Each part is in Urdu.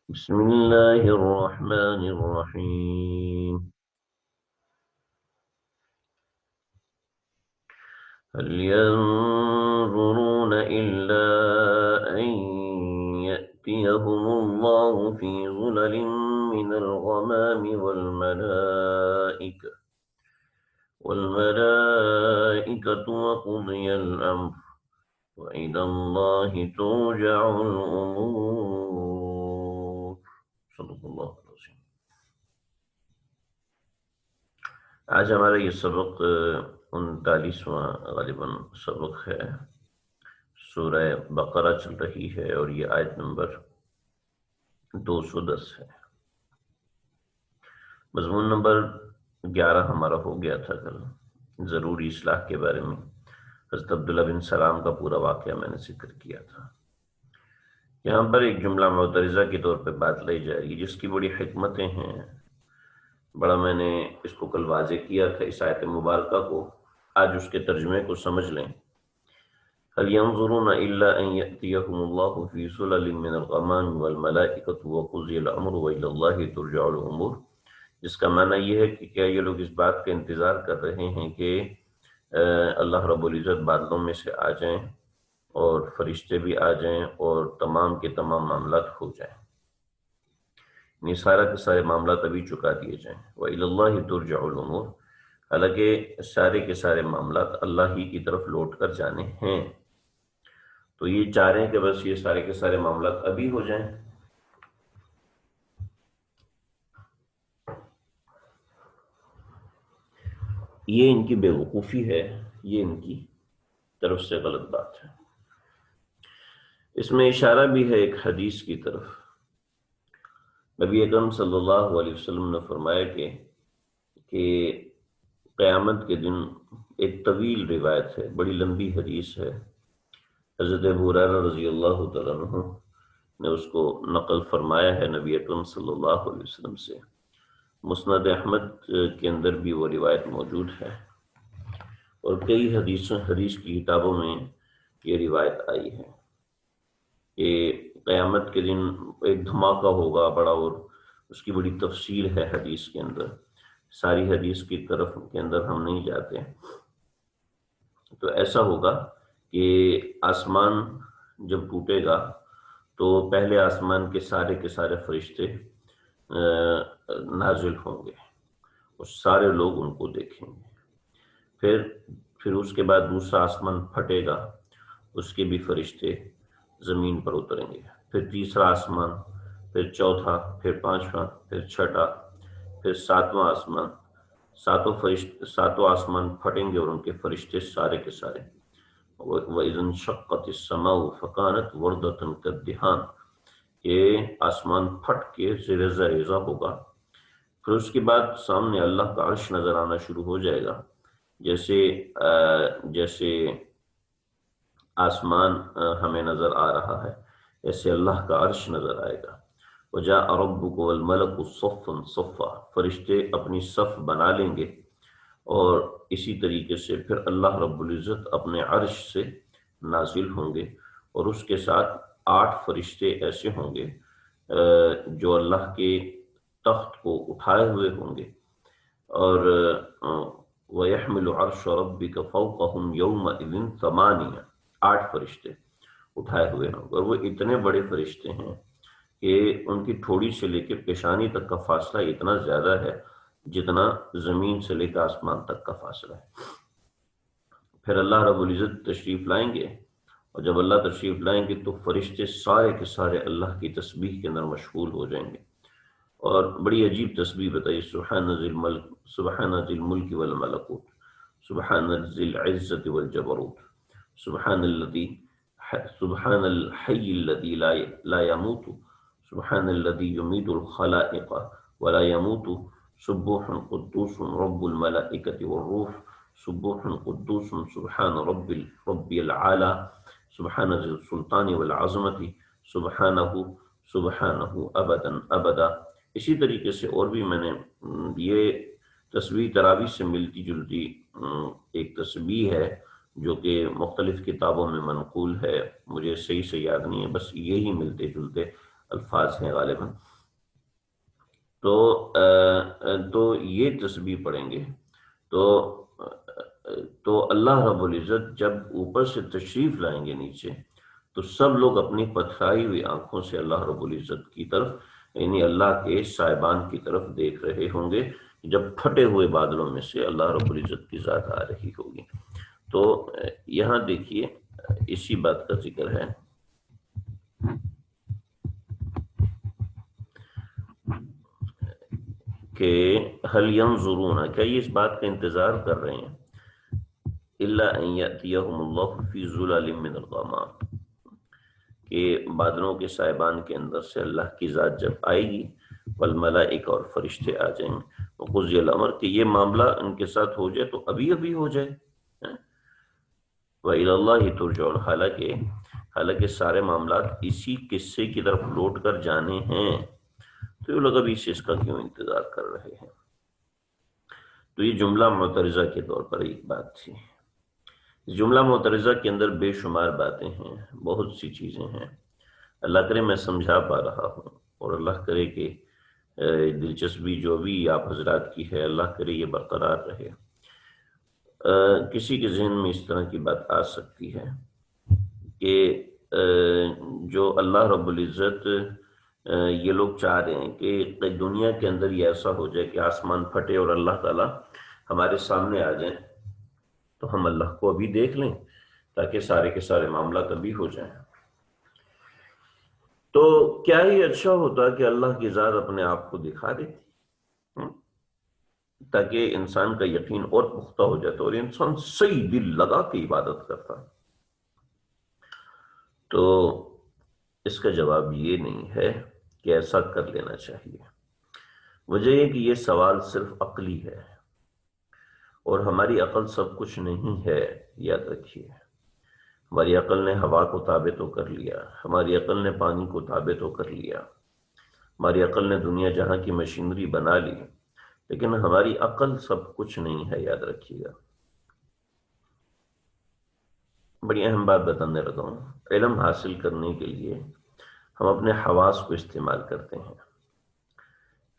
بسم الله الرحمن الرحيم. هل ينظرون إلا أن يأتيهم الله في ظلل من الغمام والملائكة وقضي الأمر وإلى الله ترجع الأمور. صدق الله العظيم. آج ہمارا یہ سبق 39واں غالباً سبق ہے. سورہ بقرہ چل رہی ہے اور یہ آیت نمبر 210 ہے. مضمون نمبر 11 ہمارا ہو گیا تھا کل، ضروری اصلاح کے بارے میں. حضرت عبداللہ بن سلام کا پورا واقعہ میں نے ذکر کیا تھا. یہاں پر ایک جملہ معترضہ کے طور پہ بات لائی جا رہی ہے جس کی بڑی حکمتیں ہیں. بڑا میں نے اس کو کل واضح کیا تھا اس آیت مبارکہ کو. آج اس کے ترجمے کو سمجھ لیں. هل ينظرون إلا أن يأتيهم الله في ظلل من الغمام والملائكة وقضي الأمر وإلى الله ترجع الأمور، جس کا معنی یہ ہے کہ کیا یہ لوگ اس بات کا انتظار کر رہے ہیں کہ اللہ رب العزت بادلوں میں سے آ جائیں اور فرشتے بھی آ جائیں اور تمام کے تمام معاملات ہو جائیں، یعنی سارا کے سارے معاملات ابھی چکا دیے جائیں. وَإِلَى اللَّهِ تُرْجَعُ الْأُمُورُ، حالانکہ سارے کے سارے معاملات اللہ ہی کی طرف لوٹ کر جانے ہیں. تو یہ چاہ رہے ہیں کہ بس یہ سارے کے سارے معاملات ابھی ہو جائیں. یہ ان کی بے وقوفی ہے، یہ ان کی طرف سے غلط بات ہے. اس میں اشارہ بھی ہے ایک حدیث کی طرف. نبی اکرم صلی اللہ علیہ وسلم نے فرمایا کہ قیامت کے دن ایک طویل روایت ہے، بڑی لمبی حدیث ہے. حضرت ابو ہریرہ رضی اللہ تعالیٰ عنہ نے اس کو نقل فرمایا ہے نبی اکرم صلی اللہ علیہ وسلم سے. مسند احمد کے اندر بھی وہ روایت موجود ہے اور کئی حدیث کی کتابوں میں یہ روایت آئی ہے کہ قیامت کے دن ایک دھماکہ ہوگا بڑا، اور اس کی بڑی تفصیل ہے حدیث کے اندر. ساری حدیث کی طرف کے اندر ہم نہیں جاتے. تو ایسا ہوگا کہ آسمان جب ٹوٹے گا تو پہلے آسمان کے سارے فرشتے نازل ہوں گے اور سارے لوگ ان کو دیکھیں گے. پھر اس کے بعد دوسرا آسمان پھٹے گا، اس کے بھی فرشتے زمین پر اتریں گے. پھر تیسرا آسمان، پھر چوتھا، پھر پانچواں، پھر چھٹا، پھر ساتواں آسمان. ساتوں آسمان پھٹیں گے اور ان کے فرشتے سارے کے سارے. وَإِذَا انشَقَّتِ السَّمَاءُ فَكَانَتْ وَرْدَةً كَالدِّهَانِ، کہ آسمان پھٹ کے ریزہ ریزہ ہوگا. پھر اس کے بعد سامنے اللہ کا عرش نظر آنا شروع ہو جائے گا، جیسے آسمان ہمیں نظر آ رہا ہے ایسے اللہ کا عرش نظر آئے گا. وَجَاءَ رَبُّكَ وَالْمَلَكُ صَفًّا صَفًّا، فرشتے اپنی صف بنا لیں گے. اور اسی طریقے سے پھر اللہ رب العزت اپنے عرش سے نازل ہوں گے اور اس کے ساتھ 8 فرشتے ایسے ہوں گے جو اللہ کے تخت کو اٹھائے ہوئے ہوں گے. اور وَيَحْمِلُ عَرْشَ رَبِّكَ فَوْقَهُمْ يَوْمَئِذٍ ثَمَانِيَةٌ، 8 فرشتے اٹھائے ہوئے ہوں گے. اور وہ اتنے بڑے فرشتے ہیں کہ ان کی ٹھوڑی سے لے کے پیشانی تک کا فاصلہ اتنا زیادہ ہے جتنا زمین سے لے کے آسمان تک کا فاصلہ ہے. پھر اللہ رب العزت تشریف لائیں گے، اور جب اللہ تشریف لائیں گے تو فرشتے سارے کے سارے اللہ کی تسبیح کے اندر مشغول ہو جائیں گے. اور بڑی عجیب تسبیح بتائی، سبحان ذی الملک والملکوت، سبحان ذی العزت والجبروت، سبحان الحی الذی لا يموت، سبحان الذی یمیت الخلائق ولا يموت، سبوح قدوس رب الملائکۃ والروح، سبوح قدوس سبحان ربی العالی، سبحان ذی السلطان والعظمت، سبحانہ ابدا ابدا. اسی طریقے سے اور بھی میں نے یہ تسبیح تراویح سے ملتی جلتی ایک تسبیح ہے جو کہ مختلف کتابوں میں منقول ہے، مجھے صحیح سے یاد نہیں ہے، بس یہی ملتے جلتے الفاظ ہیں غالباً. تو یہ تسبیح پڑھیں گے تو تو اللہ رب العزت جب اوپر سے تشریف لائیں گے نیچے تو سب لوگ اپنی پتھرائی ہوئی آنکھوں سے اللہ رب العزت کی طرف یعنی اللہ کے صاحبان کی طرف دیکھ رہے ہوں گے جب پھٹے ہوئے بادلوں میں سے اللہ رب العزت کی ذات آ رہی ہوگی. تو یہاں دیکھیے اسی بات کا ذکر ہے کہ هل ينظرون کیا یہ اس بات کا انتظار کر رہے ہیں الا ان ياتيهم الله في ظلال من الغمام کہ بادلوں کے صاحبان کے اندر سے اللہ کی ذات جب آئے گی والملائکہ اور فرشتے آ جائیں گے وقضی الامر کہ یہ معاملہ ان کے ساتھ ہو جائے تو ابھی ابھی ہو جائے. وَإِلَى اللَّهِ تُرْجَعُ حالانکہ سارے معاملات اسی قصے کی طرف لوٹ کر جانے ہیں تو یہ لوگ ابھی اس کا کیوں انتظار کر رہے ہیں. تو یہ جملہ معترضہ کے طور پر ایک بات تھی. جملہ معترضہ کے اندر بے شمار باتیں ہیں، بہت سی چیزیں ہیں. اللہ کرے میں سمجھا پا رہا ہوں اور اللہ کرے کہ دلچسپی جو بھی آپ حضرات کی ہے اللہ کرے یہ برقرار رہے. کسی کے ذہن میں اس طرح کی بات آ سکتی ہے کہ جو اللہ رب العزت یہ لوگ چاہ رہے ہیں کہ دنیا کے اندر یہ ایسا ہو جائے کہ آسمان پھٹے اور اللہ تعالیٰ ہمارے سامنے آ جائیں تو ہم اللہ کو ابھی دیکھ لیں تاکہ سارے کے سارے معاملات ابھی ہو جائیں. تو کیا ہی اچھا ہوتا کہ اللہ کی ذات اپنے آپ کو دکھا دیتی تاکہ انسان کا یقین اور پختہ ہو جاتا اور انسان صحیح دل لگا کے عبادت کرتا. تو اس کا جواب یہ نہیں ہے کہ ایسا کر لینا چاہیے. وجہ یہ کہ یہ سوال صرف عقلی ہے اور ہماری عقل سب کچھ نہیں ہے. یاد رکھیے ہماری عقل نے ہوا کو تابع تو کر لیا، ہماری عقل نے پانی کو تابع تو کر لیا، ہماری عقل نے دنیا جہاں کی مشینری بنا لی، لیکن ہماری عقل سب کچھ نہیں ہے. یاد رکھیے گا. بڑی اہم بات بتانے لگا ہوں. علم حاصل کرنے کے لیے ہم اپنے حواس کو استعمال کرتے ہیں،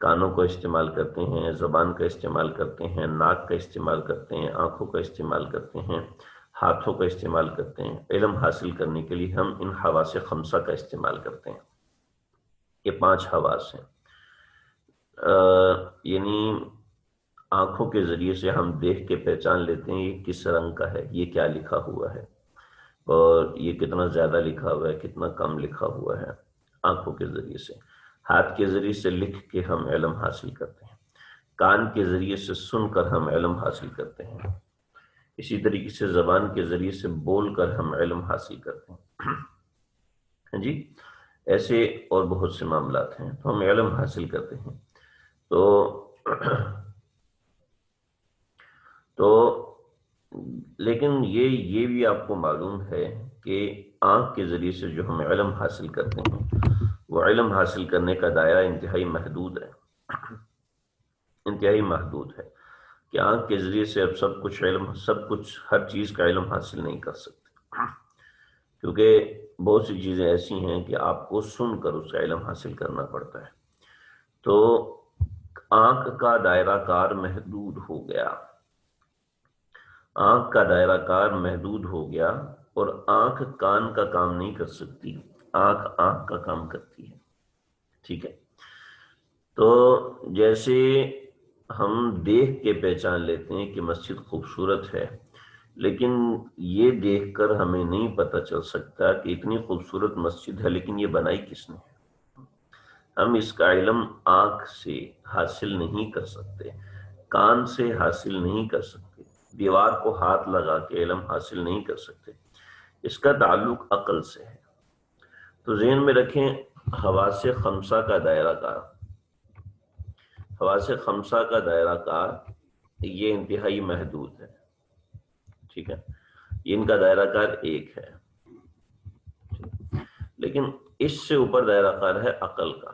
کانوں کو استعمال کرتے ہیں، زبان کا استعمال کرتے ہیں، ناک کا استعمال کرتے ہیں، آنکھوں کا استعمال کرتے ہیں، ہاتھوں کا استعمال کرتے ہیں. علم حاصل کرنے کے لیے ہم ان حواس خمسہ کا استعمال کرتے ہیں. یہ 5 حواس ہیں. یعنی آنکھوں کے ذریعے سے ہم دیکھ کے پہچان لیتے ہیں یہ کس رنگ کا ہے، یہ کیا لکھا ہوا ہے اور یہ کتنا زیادہ لکھا ہوا ہے، کتنا کم لکھا ہوا ہے. آنکھوں کے ذریعے سے. ہاتھ کے ذریعے سے لکھ کے ہم علم حاصل کرتے ہیں. کان کے ذریعے سے سن کر ہم علم حاصل کرتے ہیں. اسی طریقے سے زبان کے ذریعے سے بول کر ہم علم حاصل کرتے ہیں. جی ایسے اور بہت سے معاملات ہیں تو ہم علم حاصل کرتے ہیں. تو لیکن یہ بھی آپ کو معلوم ہے کہ آنکھ کے ذریعے سے جو ہم علم حاصل کرتے ہیں وہ علم حاصل کرنے کا دائرہ انتہائی محدود ہے. انتہائی محدود ہے کہ آنکھ کے ذریعے سے اب سب کچھ ہر چیز کا علم حاصل نہیں کر سکتے کیونکہ بہت سی چیزیں ایسی ہیں کہ آپ کو سن کر اس کا علم حاصل کرنا پڑتا ہے. تو آنکھ کا دائرہ کار محدود ہو گیا. آنکھ کا دائرہ کار محدود ہو گیا اور آنکھ کان کا کام نہیں کر سکتی، آنکھ کا کام کرتی ہے. ٹھیک ہے. تو جیسے ہم دیکھ کے پہچان لیتے ہیں کہ مسجد خوبصورت ہے، لیکن یہ دیکھ کر ہمیں نہیں پتہ چل سکتا کہ اتنی خوبصورت مسجد ہے لیکن یہ بنائی کس نے. ہم اس کا علم آنکھ سے حاصل نہیں کر سکتے، کان سے حاصل نہیں کر سکتے، دیوار کو ہاتھ لگا کے علم حاصل نہیں کر سکتے. اس کا تعلق عقل سے ہے. تو ذہن میں رکھیں حواس خمسہ کا دائرہ کار، حواس خمسہ کا دائرہ کار یہ انتہائی محدود ہے. ٹھیک ہے. ان کا دائرہ کار ایک ہے، لیکن اس سے اوپر دائرہ کار ہے عقل کا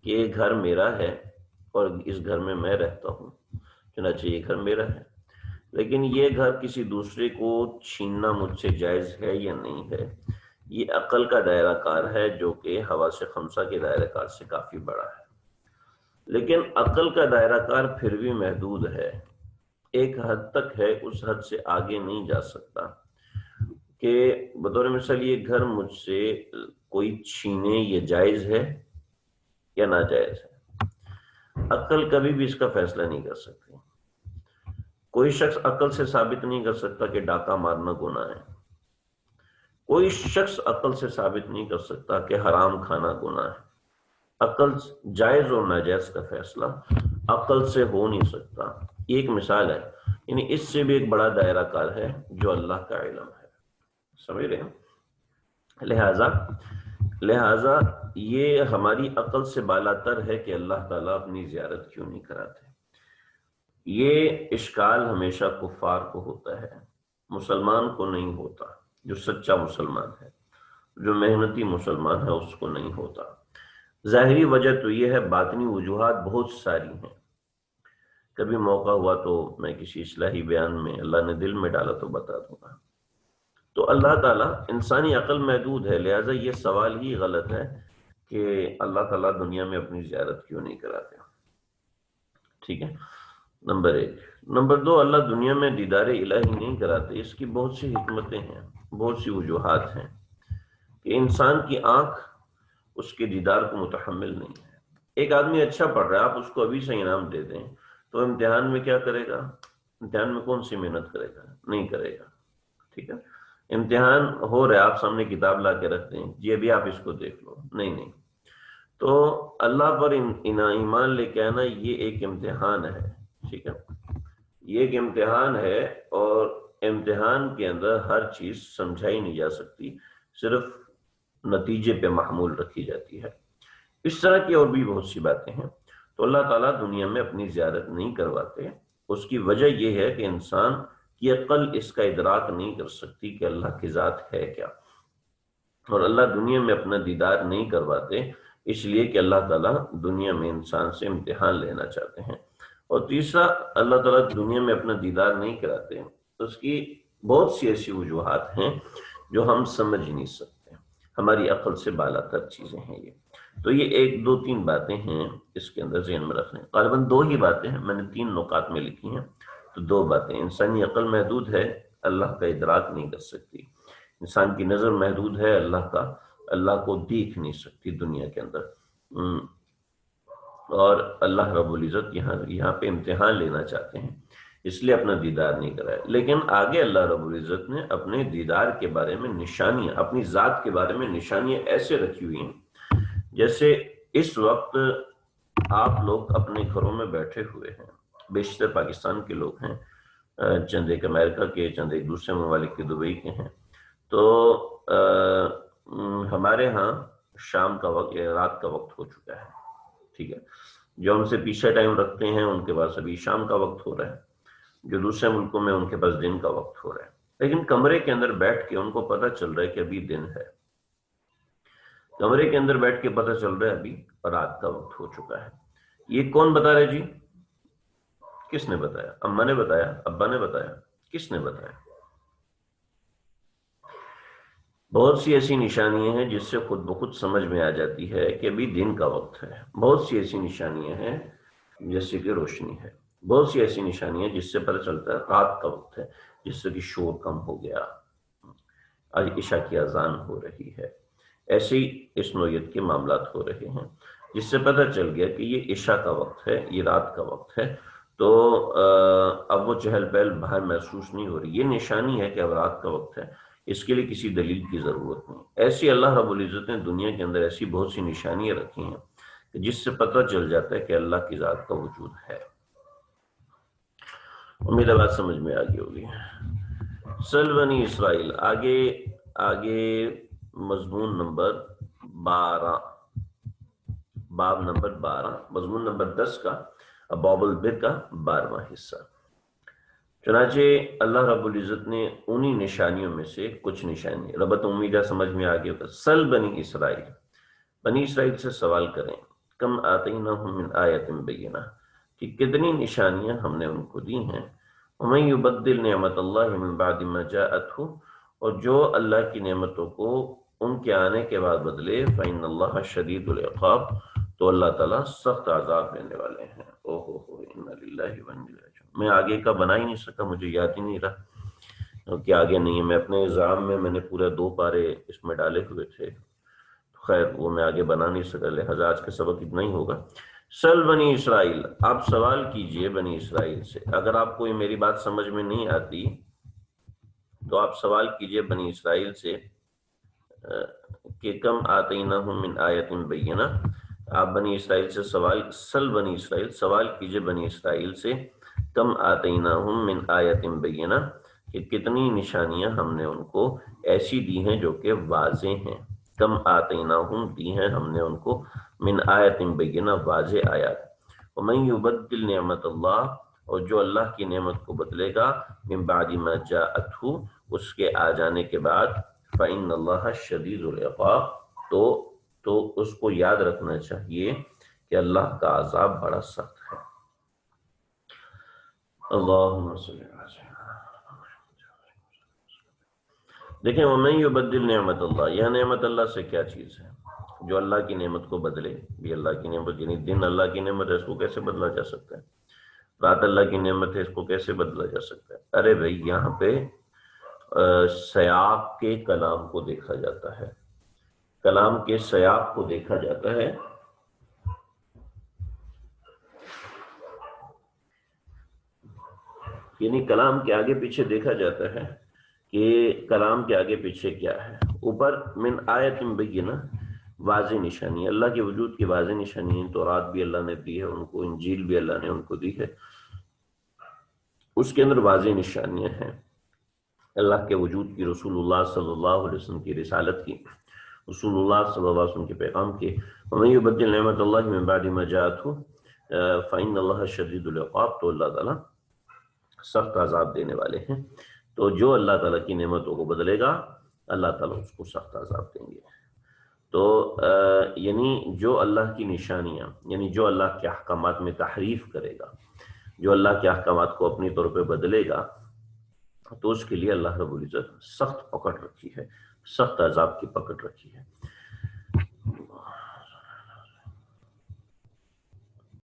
کہ یہ گھر میرا ہے اور اس گھر میں میں رہتا ہوں، چنانچہ یہ گھر میرا ہے، لیکن یہ گھر کسی دوسرے کو چھیننا مجھ سے جائز ہے یا نہیں ہے، یہ عقل کا دائرہ کار ہے جو کہ حواس خمسہ کے دائرہ کار سے کافی بڑا ہے، لیکن عقل کا دائرہ کار پھر بھی محدود ہے، ایک حد تک ہے، اس حد سے آگے نہیں جا سکتا کہ بطور مثال یہ گھر مجھ سے کوئی چھینے یہ جائز ہے یا ناجائز ہے، عقل کبھی بھی اس کا فیصلہ نہیں کر سکتی۔ کوئی شخص عقل سے ثابت نہیں کر سکتا کہ ڈاکہ مارنا گناہ ہے، کوئی شخص عقل سے ثابت نہیں کر سکتا کہ حرام کھانا گناہ ہے۔ عقل جائز اور ناجائز کا فیصلہ عقل سے ہو نہیں سکتا۔ یہ ایک مثال ہے، یعنی اس سے بھی ایک بڑا دائرہ کار ہے جو اللہ کا علم ہے، سمجھ رہے ہیں؟ لہذا یہ ہماری عقل سے بالاتر ہے کہ اللہ تعالیٰ اپنی زیارت کیوں نہیں کراتے۔ یہ اشکال ہمیشہ کفار کو ہوتا ہے، مسلمان کو نہیں ہوتا، جو سچا مسلمان ہے، جو محنتی مسلمان ہے اس کو نہیں ہوتا۔ ظاہری وجہ تو یہ ہے، باطنی وجوہات بہت ساری ہیں، کبھی موقع ہوا تو میں کسی اصلاحی بیان میں اللہ نے دل میں ڈالا تو بتا دوں گا۔ تو اللہ تعالیٰ، انسانی عقل محدود ہے، لہٰذا یہ سوال ہی غلط ہے کہ اللہ تعالیٰ دنیا میں اپنی زیارت کیوں نہیں کراتے۔ ٹھیک ہے، نمبر 1۔ نمبر 2، اللہ دنیا میں دیدار الہی نہیں کراتے، اس کی بہت سی حکمتیں ہیں، بہت سی وجوہات ہیں کہ انسان کی آنکھ اس کے دیدار کو متحمل نہیں ہے۔ ایک آدمی اچھا پڑھ رہا ہے، آپ اس کو ابھی سے انعام دے دیں تو امتحان میں کیا کرے گا؟ امتحان میں کون سی محنت کرے گا؟ نہیں کرے گا۔ ٹھیک ہے، امتحان ہو رہا ہے، آپ سامنے کتاب لا کے رکھ دیں، جی ابھی آپ اس کو دیکھ لو، نہیں۔ تو اللہ پر ایمان لے کے آنا یہ ایک امتحان ہے، ٹھیک ہے، یہ ایک امتحان ہے، اور امتحان کے اندر ہر چیز سمجھائی نہیں جا سکتی، صرف نتیجے پہ محمول رکھی جاتی ہے۔ اس طرح کی اور بھی بہت سی باتیں ہیں۔ تو اللہ تعالیٰ دنیا میں اپنی زیارت نہیں کرواتے، اس کی وجہ یہ ہے کہ انسان کی عقل اس کا ادراک نہیں کر سکتی کہ اللہ کی ذات ہے کیا، اور اللہ دنیا میں اپنا دیدار نہیں کرواتے اس لیے کہ اللہ تعالیٰ دنیا میں انسان سے امتحان لینا چاہتے ہیں۔ اور تیسرا، اللہ تعالیٰ دنیا میں اپنا دیدار نہیں کراتے، اس کی بہت سی ایسی وجوہات ہیں جو ہم سمجھ نہیں سکتے، ہماری عقل سے بالاتر چیزیں ہیں یہ۔ تو یہ 1 2 3 باتیں ہیں اس کے اندر ذہن میں رکھنے، غالباً 2 ہی باتیں ہیں، میں نے 3 نکات میں لکھی ہیں، تو 2 باتیں، انسانی عقل محدود ہے، اللہ کا ادراک نہیں کر سکتی، انسان کی نظر محدود ہے، اللہ کو دیکھ نہیں سکتی دنیا کے اندر، اور اللہ رب العزت یہاں پہ امتحان لینا چاہتے ہیں، اس لیے اپنا دیدار نہیں کرایا۔ لیکن آگے اللہ رب العزت نے اپنے دیدار کے بارے میں نشانیاں، اپنی ذات کے بارے میں نشانیاں ایسے رکھی ہوئی ہیں، جیسے اس وقت آپ لوگ اپنے گھروں میں بیٹھے ہوئے ہیں، بیشتر پاکستان کے لوگ ہیں، چند ایک امریکہ کے، چند ایک دوسرے ممالک کے، دبئی کے ہیں، تو ہمارے ہاں شام کا وقت یا رات کا وقت ہو چکا ہے، ٹھیک ہے، جو ہم سے پیچھے ٹائم رکھتے ہیں ان کے پاس ابھی شام کا وقت ہو رہا ہے، جو دوسرے ملکوں میں ان کے پاس دن کا وقت ہو رہا ہے، لیکن کمرے کے اندر بیٹھ کے ان کو پتہ چل رہا ہے کہ ابھی دن ہے، کمرے کے اندر بیٹھ کے پتہ چل رہا ہے ابھی رات کا وقت ہو چکا ہے۔ یہ کون بتا رہے جی؟ کس نے بتایا؟ اماں نے بتایا؟ ابا نے بتایا؟ کس نے بتایا؟ بہت سی ایسی نشانیاں ہیں جس سے خود بخود سمجھ میں آ جاتی ہے کہ ابھی دن کا وقت ہے، بہت سی ایسی نشانیاں ہیں جیسے کہ روشنی ہے، بہت سی ایسی نشانیاں جس سے پتہ چلتا ہے رات کا وقت ہے، جس سے کہ شور کم ہو گیا، آج عشاء کی اذان ہو رہی ہے، ایسے ہی اس نوعیت کے معاملات ہو رہے ہیں جس سے پتہ چل گیا کہ یہ عشاء کا وقت ہے، یہ رات کا وقت ہے، تو اب وہ چہل پہل باہر محسوس نہیں ہو رہی، یہ نشانی ہے کہ اب رات کا وقت ہے، اس کے لیے کسی دلیل کی ضرورت نہیں۔ ایسی اللہ رب العزت نے دنیا کے اندر ایسی بہت سی نشانیاں رکھی ہیں کہ جس سے پتہ چل جاتا ہے کہ اللہ کی ذات کا وجود ہے۔ امید ہے بات سمجھ میں آ گئی ہوگی۔ سل بنی اسرائیل، آگے مضمون نمبر 12، باب نمبر 12، مضمون نمبر 10 کا ابواب البر کا 12واں حصہ۔ چنانچہ اللہ رب العزت نے انہی نشانیوں میں سے کچھ نشانی، ربط امیدہ سمجھ میں آگے ہوگا۔ سل بنی اسرائیل، بنی اسرائیل سے سوال کریں، کم آتیناہم من آیۃ بینہ، کہ کتنی نشانیاں ہم نے ان کو دی ہیں، ومن یبدل نعمت اللہ من بعد ما جاءتہ، اور جو اللہ کی نعمتوں کو ان کے آنے کے بعد بدلے فإن اللہ شدید العقاب، تو اللہ تعالیٰ سخت عذاب دینے والے ہیں۔ او ہو انا للہ و انا الیہ راجعون۔ میں آگے کا بنا ہی نہیں سکا، مجھے یاد ہی نہیں رہا کہ آگے نہیں ہے۔ میں اپنے ایگزام میں نے پورے 2 پارے اس میں ڈالے ہوئے تھے، خیر وہ میں آگے بنا نہیں سکا، لہذا آج کا سبق اتنا ہی ہوگا۔ سل بنی اسرائیل، آپ سوال کیجئے بنی اسرائیل سے۔ اگر آپ کو میری بات سمجھ میں نہیں آتی تو آپ سوال کیجئے بنی اسرائیل سے کہ کم آتیناہم من آیت بینہ۔ آپ بنی اسرائیل سے سل بنی اسرائیل، سوال کیجئے بنی اسرائیل سے کم آتیناہم من آیت بینہ، کہ کتنی نشانیاں ہم نے ان کو ایسی دی ہیں جو کہ واضح ہیں۔ کم آتیناہم دی ہیں ہم نے ان کو من آیت بینہ، واضح آیات۔ ومن یبدل نعمت اللہ، اور جو اللہ کی نعمت کو بدلے گا من بعد ما جاءتہ، اس کے آ جانے کے بعد، فإن اللہ شدید العقاب، تو اس کو یاد رکھنا چاہیے کہ اللہ کا عذاب بڑا سخت ہے۔ اللہم صلی اللہ علیہ وسلم۔ دیکھیں ومن یبدل نعمت اللہ، یہ نعمت اللہ سے کیا چیز ہے؟ جو اللہ کی نعمت کو بدلے، بھی اللہ کی نعمت، یعنی دن اللہ کی نعمت ہے، اس کو کیسے بدلا جا سکتا ہے؟ رات اللہ کی نعمت ہے، اس کو کیسے بدلا جا سکتا ہے؟ ارے بھائی یہاں پہ سیاق کے کلام کو دیکھا جاتا ہے، کلام کے سیاق کو دیکھا جاتا ہے۔ یعنی کلام کے آگے پیچھے دیکھا جاتا ہے کہ کلام کے آگے پیچھے کیا ہے۔ اوپر من آیت بینہ، واضح نشانی، اللہ کے وجود کی واضح نشانی ہے۔ تورات بھی اللہ نے دی ہے ان کو، انجیل بھی اللہ نے ان کو دی ہے، اس کے اندر واضح نشانیاں ہیں اللہ کے وجود کی، رسول اللہ صلی اللہ علیہ وسلم کی رسالت کی، رسول اللہ صلی اللہ علیہ وسلم کے پیغام کی۔ ومن یبدل نعمت اللہ من بعد ما جاءتہ فإن اللہ شدید العقاب، تو اللہ تعالیٰ سخت عذاب دینے والے ہیں۔ تو جو اللہ تعالیٰ کی نعمتوں کو بدلے گا اللہ تعالیٰ اس کو سخت عذاب دیں گے۔ تو یعنی جو اللہ کی نشانیاں، یعنی جو اللہ کے احکامات میں تحریف کرے گا، جو اللہ کے احکامات کو اپنی طور پہ بدلے گا، تو اس کے لیے اللہ رب العزت سخت پکڑ رکھی ہے، سخت عذاب کی پکڑ رکھی ہے۔